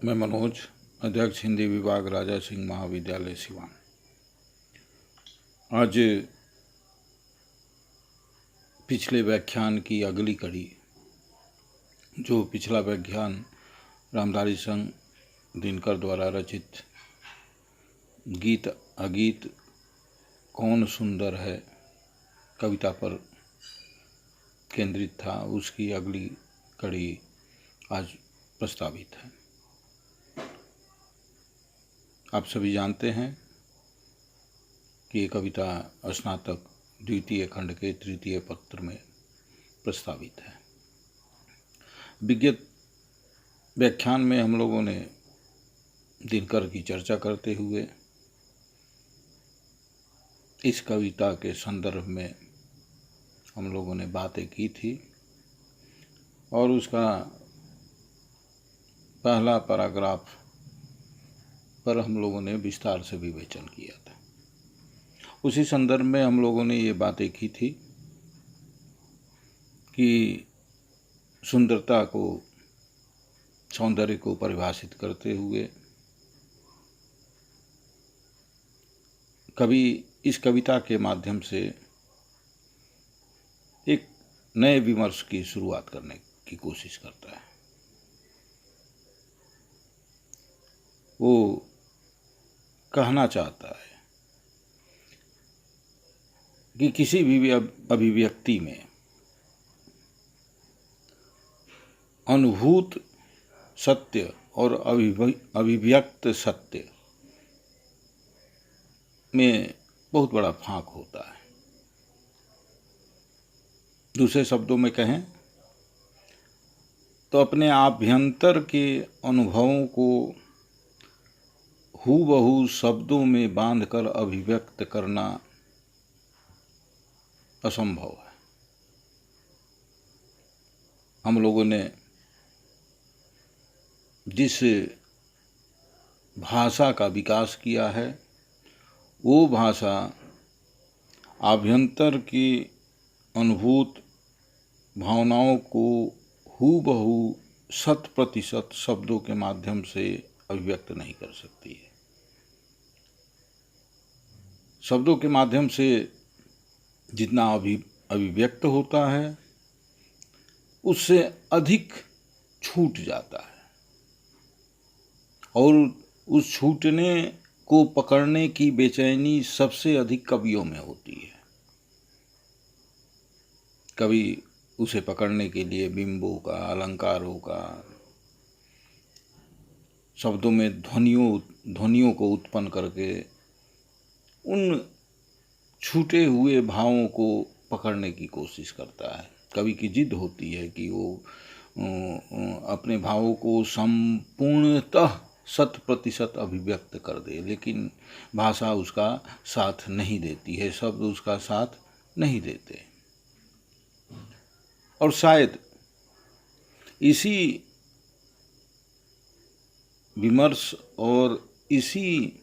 मैं मनोज, अध्यक्ष हिंदी विभाग, राजा सिंह महाविद्यालय सिवान। आज पिछले व्याख्यान की अगली कड़ी, जो पिछला व्याख्यान रामधारी संघ दिनकर द्वारा रचित गीत अगीत कौन सुंदर है कविता पर केंद्रित था, उसकी अगली कड़ी आज प्रस्तावित है। आप सभी जानते हैं कि ये कविता स्नातक द्वितीय खंड के तृतीय पत्र में प्रस्तावित है। विगत व्याख्यान में हम लोगों ने दिनकर की चर्चा करते हुए इस कविता के संदर्भ में हम लोगों ने बातें की थी और उसका पहला पैराग्राफ पर हम लोगों ने विस्तार से विवेचन किया था। उसी संदर्भ में हम लोगों ने ये बातें की थी कि सुंदरता को, सौंदर्य को परिभाषित करते हुए कवि इस कविता के माध्यम से एक नए विमर्श की शुरुआत करने की कोशिश करता है। वो कहना चाहता है कि किसी भी अभिव्यक्ति में अनुभूत सत्य और अभिव्यक्त सत्य में बहुत बड़ा फांक होता है। दूसरे शब्दों में कहें तो अपने आभ्यंतर के अनुभवों को हूबहू शब्दों में बांधकर अभिव्यक्त करना असंभव है। हम लोगों ने जिस भाषा का विकास किया है वो भाषा आभ्यंतर की अनुभूत भावनाओं को हूबहू 100% शब्दों के माध्यम से अभिव्यक्त नहीं कर सकती है। शब्दों के माध्यम से जितना अभिव्यक्त होता है उससे अधिक छूट जाता है और उस छूटने को पकड़ने की बेचैनी सबसे अधिक कवियों में होती है। कवि उसे पकड़ने के लिए बिंबों का, अलंकारों का, शब्दों में ध्वनियों को उत्पन्न करके उन छूटे हुए भावों को पकड़ने की कोशिश करता है। कवि की जिद होती है कि वो अपने भावों को संपूर्णतः 100% अभिव्यक्त कर दे, लेकिन भाषा उसका साथ नहीं देती है, शब्द उसका साथ नहीं देते। और शायद इसी विमर्श और इसी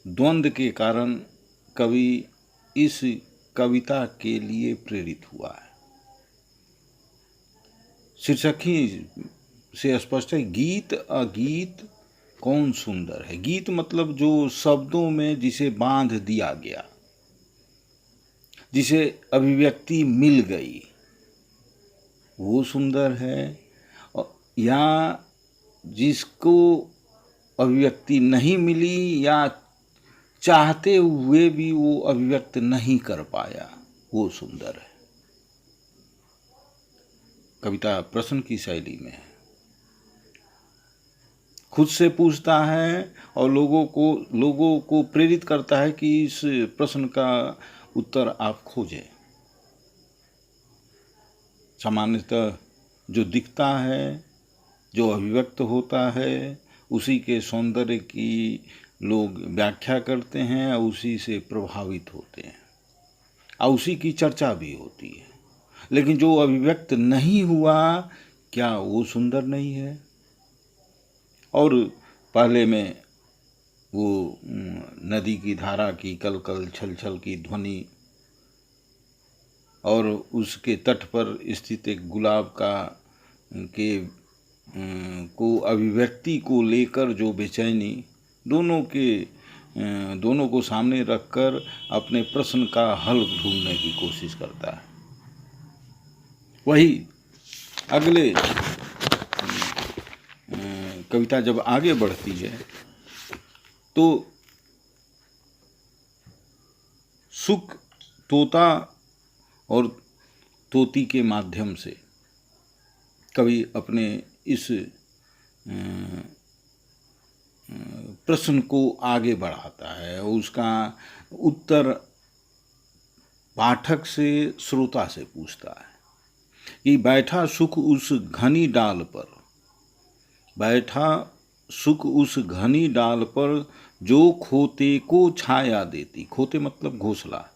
द्वंद्व के कारण कवि इस कविता के लिए प्रेरित हुआ है। शीर्षक ही से स्पष्ट है, गीत अगीत कौन सुंदर है। गीत मतलब जो शब्दों में जिसे बांध दिया गया, जिसे अभिव्यक्ति मिल गई, वो सुंदर है, या जिसको अभिव्यक्ति नहीं मिली या चाहते हुए भी वो अभिव्यक्त नहीं कर पाया, वो सुंदर है। कविता प्रश्न की शैली में है, खुद से पूछता है और लोगों को प्रेरित करता है कि इस प्रश्न का उत्तर आप खोजें। सामान्यतः जो दिखता है, जो अभिव्यक्त होता है, उसी के सौंदर्य की लोग व्याख्या करते हैं और उसी से प्रभावित होते हैं और उसी की चर्चा भी होती है। लेकिन जो अभिव्यक्त नहीं हुआ, क्या वो सुंदर नहीं है? और पहले में वो नदी की धारा की कल कल छल छल की ध्वनि और उसके तट पर स्थित एक गुलाब का के को अभिव्यक्ति को लेकर जो बेचैनी दोनों को सामने रखकर अपने प्रश्न का हल ढूंढने की कोशिश करता है। वही अगले कविता जब आगे बढ़ती है तो सुख तोता और तोती के माध्यम से कवि अपने इस प्रश्न को आगे बढ़ाता है। उसका उत्तर पाठक से, श्रोता से पूछता है कि बैठा सुख उस घनी डाल पर, बैठा सुख उस घनी डाल पर, जो खोते को छाया देती, खोते मतलब घोंसला,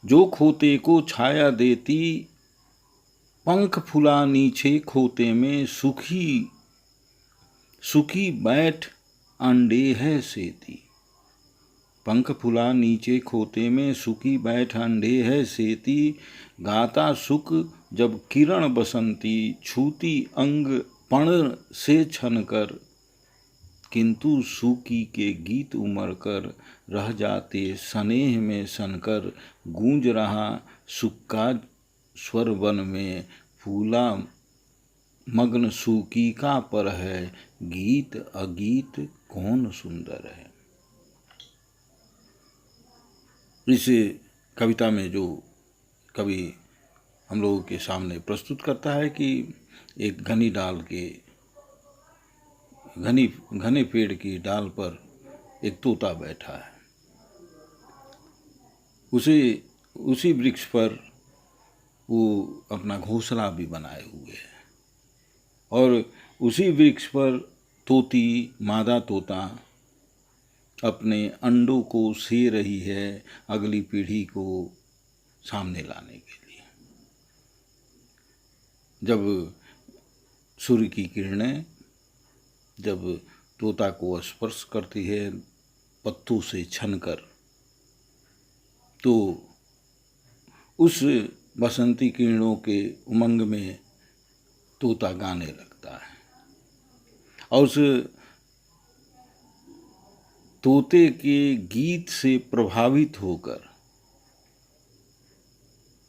जो खोते को छाया देती, पंख फुला नीचे खोते में, सुखी सुखी बैठ अंडे है सेती, पंख फुला नीचे खोते में, सुखी बैठ अंडे है सेती, गाता सुख जब किरण बसंती, छूती अंग पण से छन कर, किंतु सूकी के गीत उमड़ कर, रह जाते स्नेह में सनकर, गूंज रहा सुख का स्वर वन में, फूला मग्न सूकी का पर है, गीत अगीत कौन सुंदर है। इस कविता में जो कवि हम लोगों के सामने प्रस्तुत करता है कि एक घनी डाल के, घने पेड़ की डाल पर एक तोता बैठा है, उसी वृक्ष पर वो अपना घोंसला भी बनाए हुए है, और उसी वृक्ष पर तोती, मादा तोता अपने अंडों को से रही है अगली पीढ़ी को सामने लाने के लिए। जब सूर्य की किरणें जब तोता को स्पर्श करती है पत्तों से छनकर, तो उस बसंती किरणों के उमंग में तोता गाने लगता है, और उस तोते के गीत से प्रभावित होकर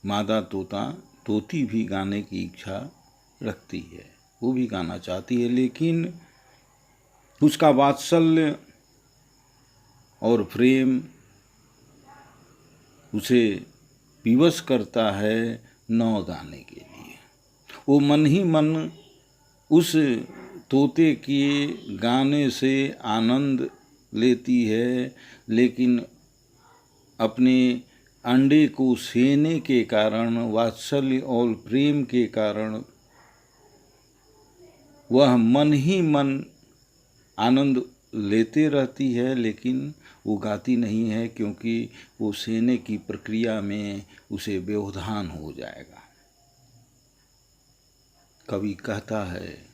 मादा तोती भी गाने की इच्छा रखती है, वो भी गाना चाहती है, लेकिन उसका वात्सल्य और प्रेम उसे विवश करता है न गाने के लिए। वो मन ही मन उस तोते के गाने से आनंद लेती है, लेकिन अपने अंडे को सेने के कारण, वात्सल्य और प्रेम के कारण वह मन ही मन आनंद लेते रहती है, लेकिन वो गाती नहीं है, क्योंकि वो सेने की प्रक्रिया में उसे व्यवधान हो जाएगा। कवि कहता है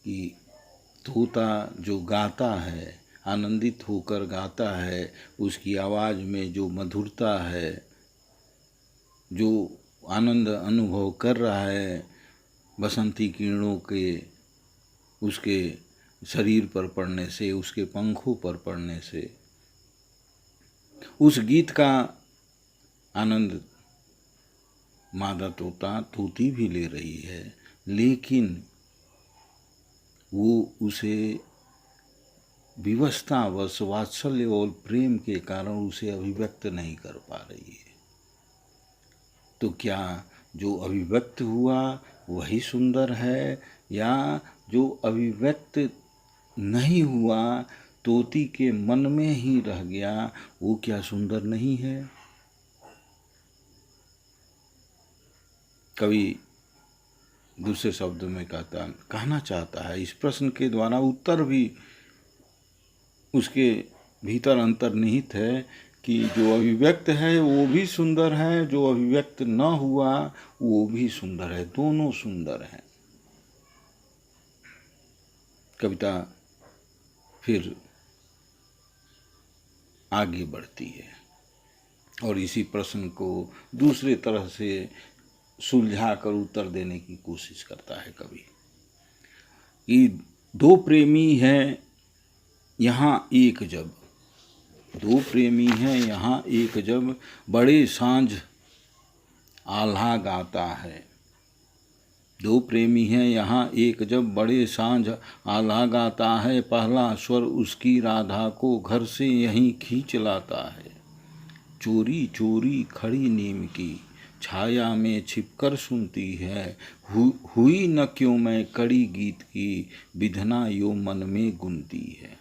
कि तोता जो गाता है, आनंदित होकर गाता है, उसकी आवाज़ में जो मधुरता है, जो आनंद अनुभव कर रहा है बसंती किरणों के उसके शरीर पर पड़ने से, उसके पंखों पर पड़ने से, उस गीत का आनंद मादा तोती भी ले रही है, लेकिन वो उसे विवशतावश, वात्सल्य और प्रेम के कारण उसे अभिव्यक्त नहीं कर पा रही है। तो क्या जो अभिव्यक्त हुआ वही सुंदर है, या जो अभिव्यक्त नहीं हुआ, तोती के मन में ही रह गया, वो क्या सुंदर नहीं है? कवि दूसरे शब्द में कहना चाहता है, इस प्रश्न के द्वारा उत्तर भी उसके भीतर अंतर्निहित है कि जो अभिव्यक्त है वो भी सुंदर है, जो अभिव्यक्त न हुआ वो भी सुंदर है, दोनों सुंदर हैं। कविता फिर आगे बढ़ती है और इसी प्रश्न को दूसरे तरह से सुलझा कर उत्तर देने की कोशिश करता है कवि। कि दो प्रेमी हैं यहाँ एक जब, दो प्रेमी हैं यहाँ एक जब, बड़े सांझ आल्हा गाता है। दो प्रेमी हैं यहाँ एक जब, बड़े सांझ आल्हा गाता है। पहला स्वर उसकी राधा को घर से यहीं खींच लाता है। चोरी चोरी खड़ी नीम की छाया में छिपकर सुनती है। हुई न क्यों मैं कड़ी गीत की, विधना यो मन में गुनती है।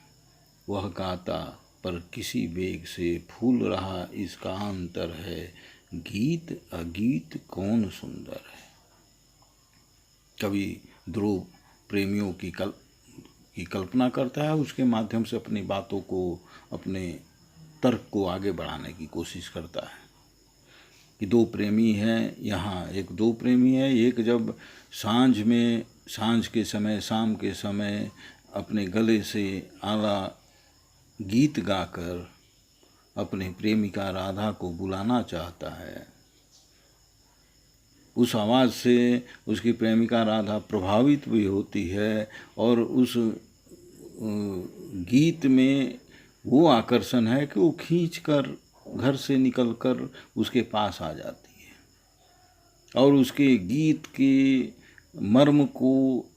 वह गाता पर किसी वेग से, फूल रहा इसका अंतर है। गीत अगीत कौन सुंदर है। कवि ध्रुव प्रेमियों की कल्पना करता है, उसके माध्यम से अपनी बातों को, अपने तर्क को आगे बढ़ाने की कोशिश करता है कि दो प्रेमी हैं यहाँ एक, दो प्रेमी हैं एक जब, सांझ के समय, शाम के समय अपने गले से आला गीत गाकर अपने प्रेमिका राधा को बुलाना चाहता है। उस आवाज़ से उसकी प्रेमिका राधा प्रभावित भी होती है और उस गीत में वो आकर्षण है कि वो खींचकर घर से निकलकर उसके पास आ जाती है और उसके गीत के मर्म को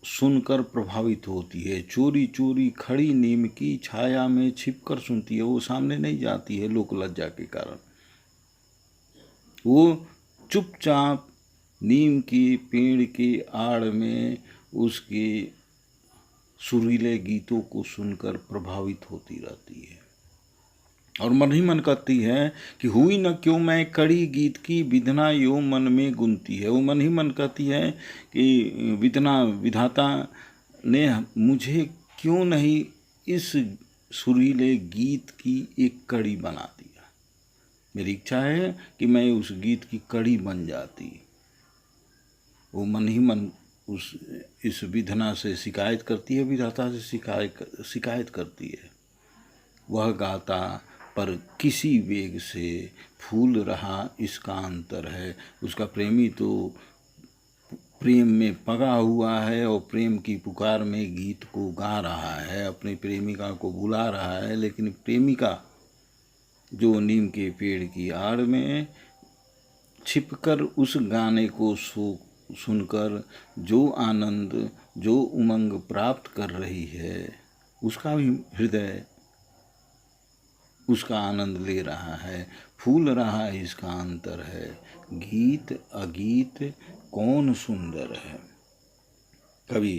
सुनकर प्रभावित होती है। चोरी चोरी खड़ी नीम की छाया में छिपकर सुनती है। वो सामने नहीं जाती है लोक लज्जा के कारण, वो चुपचाप नीम की पेड़ की आड़ में उसके सुरीले गीतों को सुनकर प्रभावित होती रहती है और मन ही मन कहती है कि हुई न क्यों मैं कड़ी गीत की, विधना यो मन में गुनती है। वो मन ही मन कहती है कि विधाता ने मुझे क्यों नहीं इस सुरीले गीत की एक कड़ी बना दिया। मेरी इच्छा है कि मैं उस गीत की कड़ी बन जाती। वो मन ही मन इस विधना से शिकायत करती है, विधाता से शिकायत करती है। वह गाता पर किसी वेग से, फूल रहा इसका अंतर है। उसका प्रेमी तो प्रेम में पगा हुआ है और प्रेम की पुकार में गीत को गा रहा है, अपनी प्रेमिका को बुला रहा है, लेकिन प्रेमिका जो नीम के पेड़ की आड़ में छिपकर उस गाने को सुनकर जो आनंद, जो उमंग प्राप्त कर रही है, उसका भी हृदय उसका आनंद ले रहा है। फूल रहा इसका अंतर है। गीत अगीत कौन सुंदर है। कवि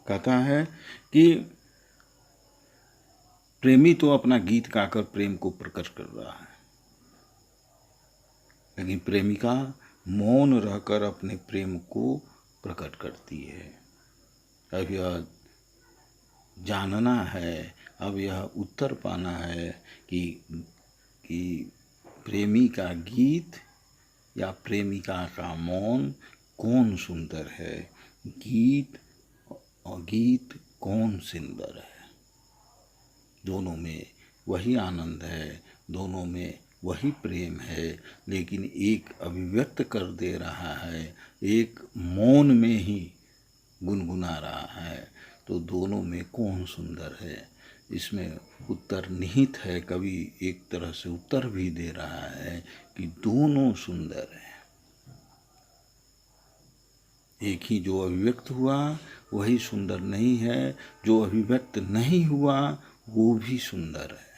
कहता है कि प्रेमी तो अपना गीत गाकर प्रेम को प्रकट कर रहा है, लेकिन प्रेमिका मौन रहकर अपने प्रेम को प्रकट करती है। अब यह जानना है, अब यह उत्तर पाना है कि प्रेमी का गीत या प्रेमिका का मौन कौन सुंदर है। गीत और गीत कौन सुंदर है। दोनों में वही आनंद है, दोनों में वही प्रेम है, लेकिन एक अभिव्यक्त कर दे रहा है, एक मौन में ही गुनगुना रहा है। तो दोनों में कौन सुंदर है, इसमें उत्तर निहित है। कवि एक तरह से उत्तर भी दे रहा है कि दोनों सुंदर हैं। एक ही जो अभिव्यक्त हुआ वही सुंदर नहीं है, जो अभिव्यक्त नहीं हुआ वो भी सुंदर है।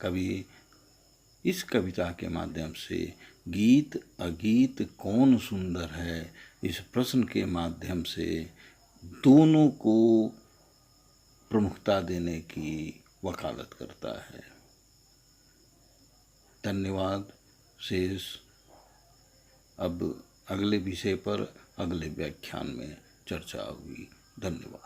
कवि इस कविता के माध्यम से गीत अगीत कौन सुंदर है, इस प्रश्न के माध्यम से दोनों को प्रमुखता देने की वकालत करता है। धन्यवाद। शेष अब अगले विषय पर अगले व्याख्यान में चर्चा होगी। धन्यवाद।